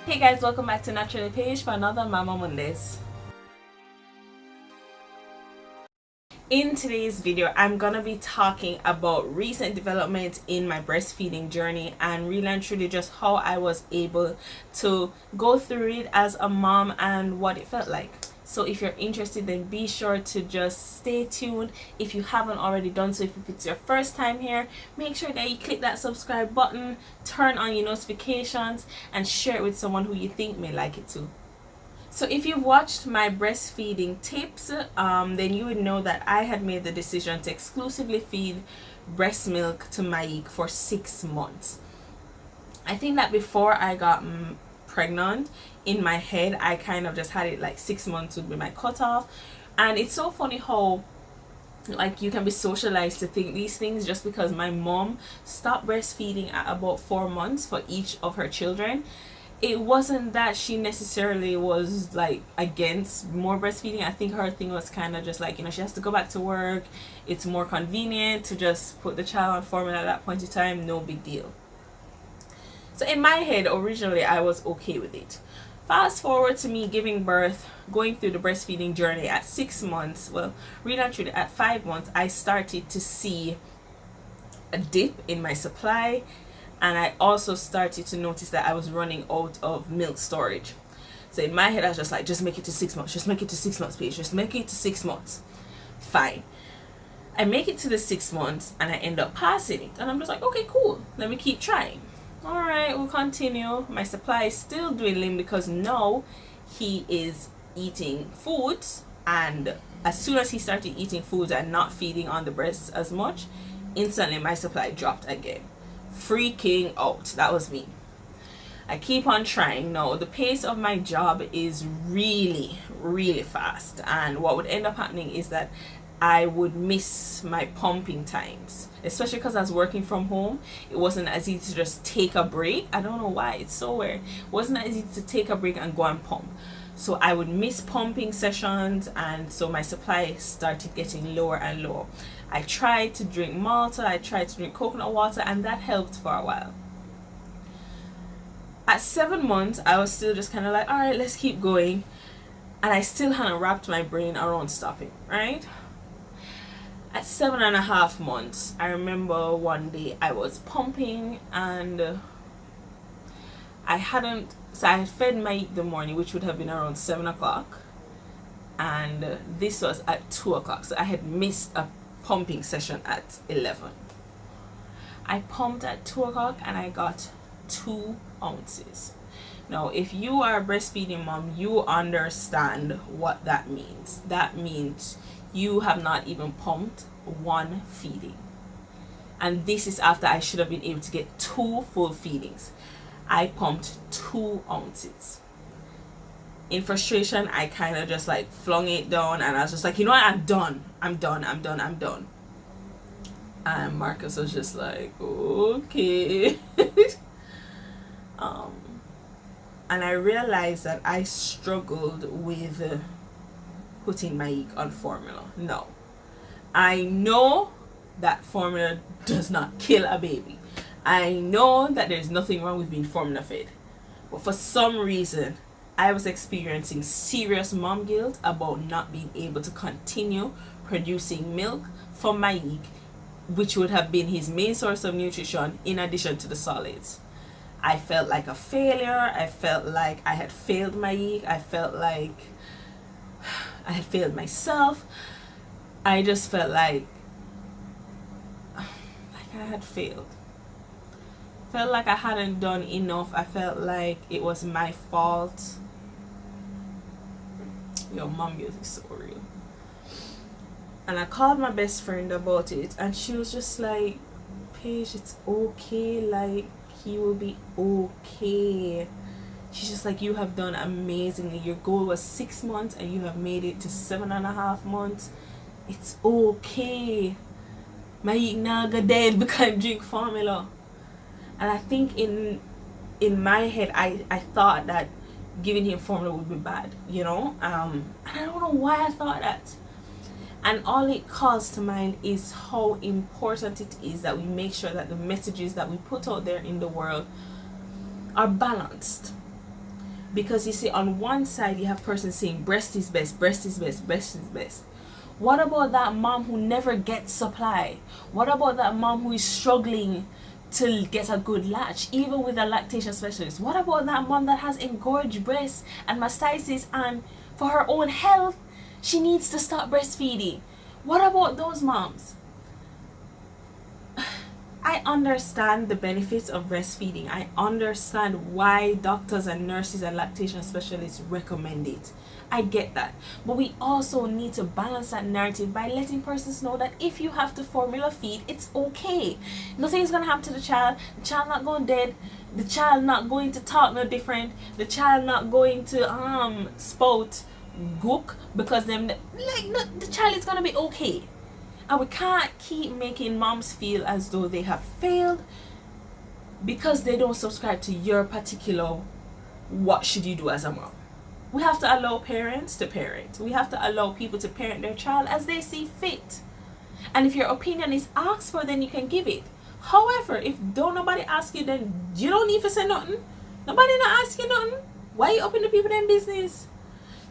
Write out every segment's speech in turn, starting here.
Hey guys, welcome back to Naturally Paige for another Mama Mondays. In today's video, I'm gonna be talking about recent developments in my breastfeeding journey and really and truly just how I was able to go through it as a mom and what it felt like. So if you're interested, then be sure to just stay tuned. If you haven't already done so, if it's your first time here, make sure that you click that subscribe button, turn on your notifications, and share it with someone who you think may like it too. So if you've watched my breastfeeding tips, then you would know that I had made the decision to exclusively feed breast milk to Maik for 6 months. I think that before I got pregnant, in my head I kind of just had it like 6 months would be my cutoff. And it's so funny how like you can be socialized to think these things just because my mom stopped breastfeeding at about 4 months for each of her children. It wasn't that she necessarily was like against more breastfeeding. I think her thing was kind of just like, you know, she has to go back to work, it's more convenient to just put the child on formula at that point in time, no big deal. So in my head originally I was okay with it. Fast forward to me giving birth, going through the breastfeeding journey at 6 months, well really actually at 5 months, I started to see a dip in my supply, and I also started to notice that I was running out of milk storage. So in my head I was just like, just make it to 6 months, just make it to 6 months, Paige, just make it to 6 months. Fine. I make it to the 6 months and I end up passing it, and I'm just like, okay, cool, let me keep trying. All right, we'll continue. My supply is still dwindling because now he is eating foods, and as soon as he started eating foods and not feeding on the breast as much, instantly my supply dropped again. Freaking out. That was me. I keep on trying. Now the pace of my job is really fast, and what would end up happening is that I would miss my pumping times, especially because I was working from home. It wasn't as easy to just take a break. I don't know why, it's so weird. It wasn't as easy to take a break and go and pump. So I would miss pumping sessions, and so my supply started getting lower and lower. I tried to drink Malta, I tried to drink coconut water, and that helped for a while. At 7 months, I was still just kind of like, all right, let's keep going. And I still hadn't wrapped my brain around stopping, right? At 7.5 months, I remember one day I was pumping, and I had fed Maik the morning, which would have been around 7 o'clock, and this was at 2 o'clock, so I had missed a pumping session at 11. I pumped at 2 o'clock and I got 2 ounces. Now if you are a breastfeeding mom, you understand what that means. That means you have not even pumped 1 feeding, and this is after I should have been able to get 2 full feedings. I pumped 2 ounces. In frustration, I kind of just like flung it down, and I was just like, you know what, I'm done. And Marcus was just like, okay. And I realized that I struggled with putting Maik on formula. No, I know that formula does not kill a baby. I know that there's nothing wrong with being formula fed, but for some reason I was experiencing serious mom guilt about not being able to continue producing milk for Maik, which would have been his main source of nutrition in addition to the solids. I felt like a failure. I felt like I had failed Maik. I felt like I had failed myself. I just felt like I had failed. Felt like I hadn't done enough. I felt like it was my fault. Your mom guilt is so real. And I called my best friend about it, and she was just like, Paige, it's okay, like he will be okay. She's just like, you have done amazingly. Your goal was 6 months and you have made it to 7.5 months. It's okay. My naga dead because I drink formula. And I think in my head I thought that giving him formula would be bad, you know. And I don't know why I thought that. And all it calls to mind is how important it is that we make sure that the messages that we put out there in the world are balanced. Because you see, on one side you have person saying breast is best, breast is best, breast is best. What about that mom who never gets supply? What about that mom who is struggling to get a good latch, even with a lactation specialist? What about that mom that has engorged breasts and mastitis, and for her own health she needs to stop breastfeeding? What about those moms? I understand the benefits of breastfeeding. I understand why doctors and nurses and lactation specialists recommend it. I get that. But we also need to balance that narrative by letting persons know that if you have to formula feed, it's okay. Nothing's going to happen to the child not going dead, the child not going to talk no different, the child not going to spout gook, because the child is going to be okay. And we can't keep making moms feel as though they have failed because they don't subscribe to your particular what should you do as a mom. We have to allow parents to parent. We have to allow people to parent their child as they see fit. And if your opinion is asked for, then you can give it. However, if don't nobody ask you, then you don't need to say nothing. Nobody not ask you nothing. Why you open the people in business?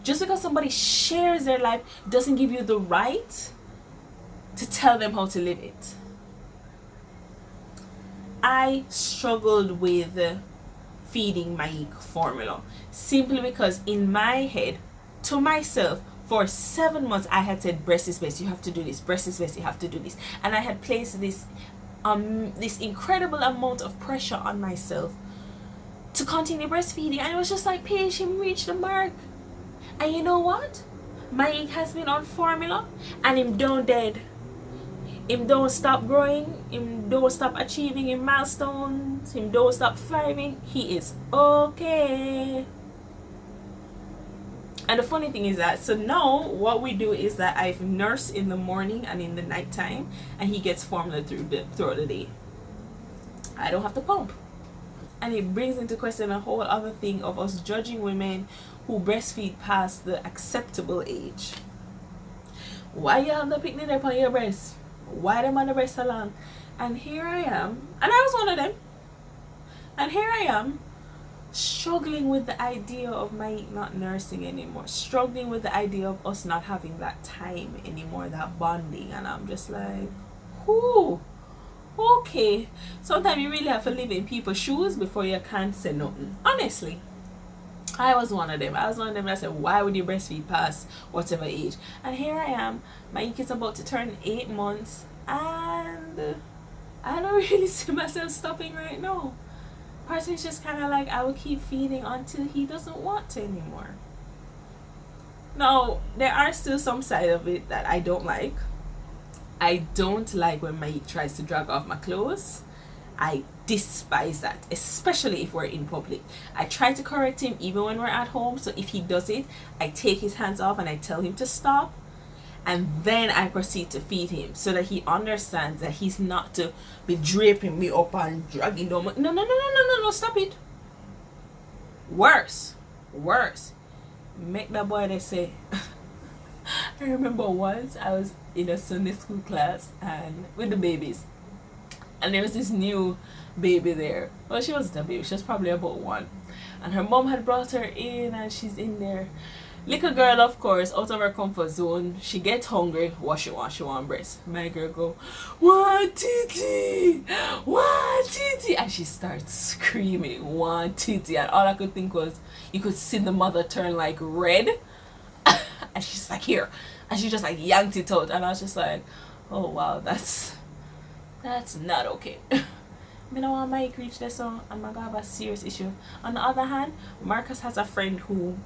Just because somebody shares their life doesn't give you the right to tell them how to live it. I struggled with feeding my formula simply because in my head, to myself, for 7 months I had said breast is best, you have to do this, breast is best, you have to do this, and I had placed this incredible amount of pressure on myself to continue breastfeeding. And it was just like, Paige, him reached the mark, and you know what, Mike has been on formula and him don't dead. Him don't stop growing, him don't stop achieving his milestones, him don't stop thriving. He is okay. And the funny thing is that, so now what we do is that I've nursed in the morning and in the night time, and he gets formula throughout the day. I don't have to pump. And it brings into question a whole other thing of us judging women who breastfeed past the acceptable age. Why you have the picnic up on your breast? Why them on the breast so long? And here I am, and I was one of them, and here I am struggling with the idea of my not nursing anymore, struggling with the idea of us not having that time anymore, that bonding. And I'm just like, whoo, okay. Sometimes you really have to live in people's shoes before you can say nothing. Honestly, I was one of them. That said, why would you breastfeed past whatever age? And here I am, my kid's about to turn 8 months, and I don't really see myself stopping right now. Part of me is just kind of like, I will keep feeding until he doesn't want to anymore. Now, there are still some side of it that I don't like. I don't like when Mike tries to drag off my clothes. I despise that, especially if we're in public. I try to correct him even when we're at home. So if he does it, I take his hands off and I tell him to stop, and then I proceed to feed him so that he understands that he's not to be draping me up and dragging down. No, stop it. Worse. Make that boy, they say. I remember once I was in a Sunday school class and with the babies, and there was this new baby there. Well, she wasn't a baby, she was probably about 1, and her mom had brought her in, and she's in there. Little girl, of course, out of her comfort zone. She gets hungry. What she want breast. My girl go, one titty, and she starts screaming, one titty. And all I could think was, you could see the mother turn like red, and she's like, here, and she just like yanked it out. And I was just like, oh wow, that's not okay. I don't want Mike reach this, so I'm gonna have a serious issue. On the other hand, Marcus has a friend who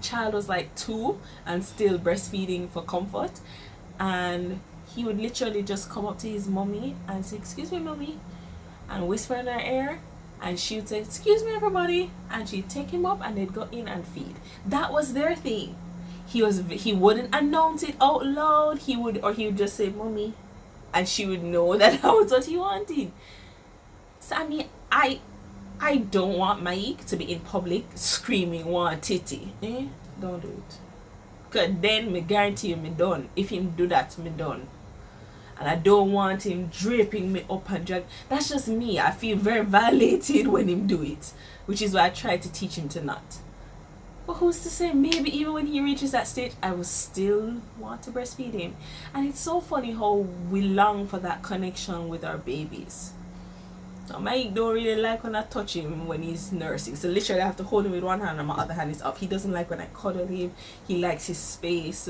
child was like 2 and still breastfeeding for comfort, and he would literally just come up to his mommy and say, excuse me mommy, and whisper in her ear, and she would say, excuse me everybody, and she'd take him up and they'd go in and feed. That was their thing. He wouldn't announce it out loud. He would just say mommy, and she would know that that was what he wanted. So I mean, I don't want Mike to be in public screaming one titty. Don't do it. Cause then me guarantee you me done. If him do that, me done. and I don't want him draping me up and drag. That's just me. I feel very violated when him do it, which is why I try to teach him to not. But who's to say, maybe even when he reaches that stage, I will still want to breastfeed him. And it's so funny how we long for that connection with our babies. Now, Mike don't really like when I touch him when he's nursing. So literally I have to hold him with one hand and my other hand is up. He doesn't like when I cuddle him. He likes his space.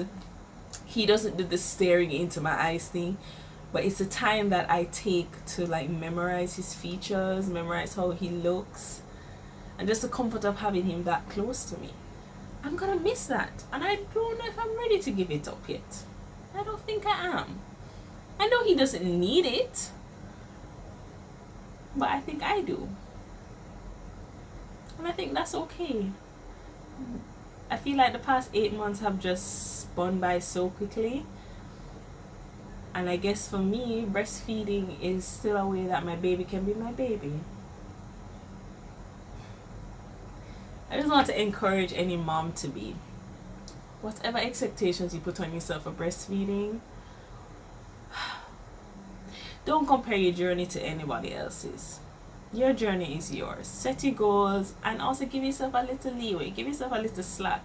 He doesn't do the staring into my eyes thing. But it's a time that I take to like memorize his features, memorize how he looks. And just the comfort of having him that close to me. I'm gonna miss that, and I don't know if I'm ready to give it up yet. I don't think I am. I know he doesn't need it, but I think I do, and I think that's okay. I feel like the past 8 months have just spun by so quickly, and I guess for me, breastfeeding is still a way that my baby can be my baby. I just want to encourage any mom to be, whatever expectations you put on yourself for breastfeeding, don't compare your journey to anybody else's. Your journey is yours. Set your goals and also give yourself a little leeway, give yourself a little slack.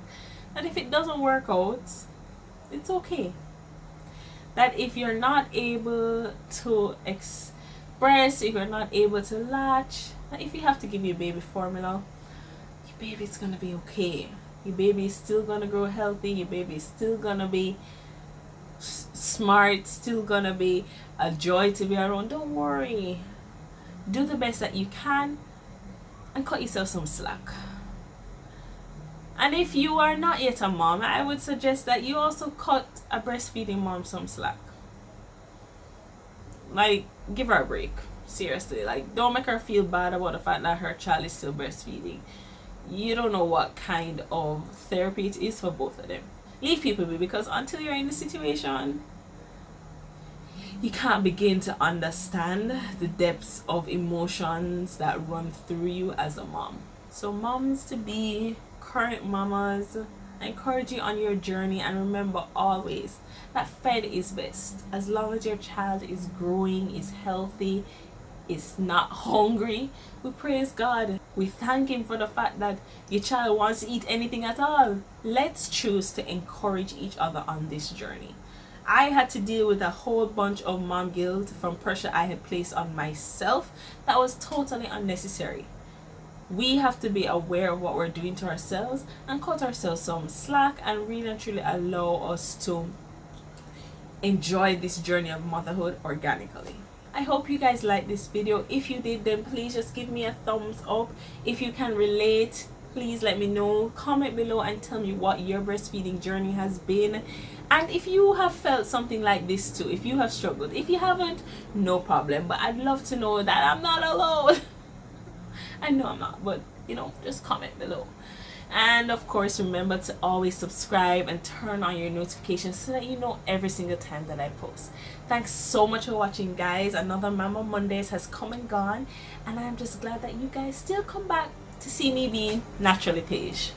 That if it doesn't work out, it's okay. That if you're not able to express, if you're not able to latch, that if you have to give your baby formula, baby's gonna be okay. Your baby is still gonna grow healthy. Your baby is still gonna be smart, still gonna be a joy to be around. Don't worry. Do the best that you can and cut yourself some slack. And if you are not yet a mom, I would suggest that you also cut a breastfeeding mom some slack. Like, give her a break. Seriously, like, don't make her feel bad about the fact that her child is still breastfeeding. You don't know what kind of therapy it is for both of them. Leave people be, because until you're in the situation, you can't begin to understand the depths of emotions that run through you as a mom. So moms to be, current mamas, I encourage you on your journey, and remember always that fed is best. As long as your child is growing, is healthy, is not hungry, we praise God. We thank him for the fact that your child wants to eat anything at all. Let's choose to encourage each other on this journey. I had to deal with a whole bunch of mom guilt from pressure I had placed on myself that was totally unnecessary. We have to be aware of what we're doing to ourselves and cut ourselves some slack and really and truly allow us to enjoy this journey of motherhood organically. I hope you guys liked this video. If you did, then please just give me a thumbs up. If you can relate, please let me know. Comment below and tell me what your breastfeeding journey has been. And if you have felt something like this too, if you have struggled. If you haven't, no problem. But I'd love to know that I'm not alone. I know I'm not, but you know, just comment below. And of course, remember to always subscribe and turn on your notifications so that you know every single time that I post. Thanks so much for watching, guys. Another Mama Mondays has come and gone, and I'm just glad that you guys still come back to see me being naturally Paige.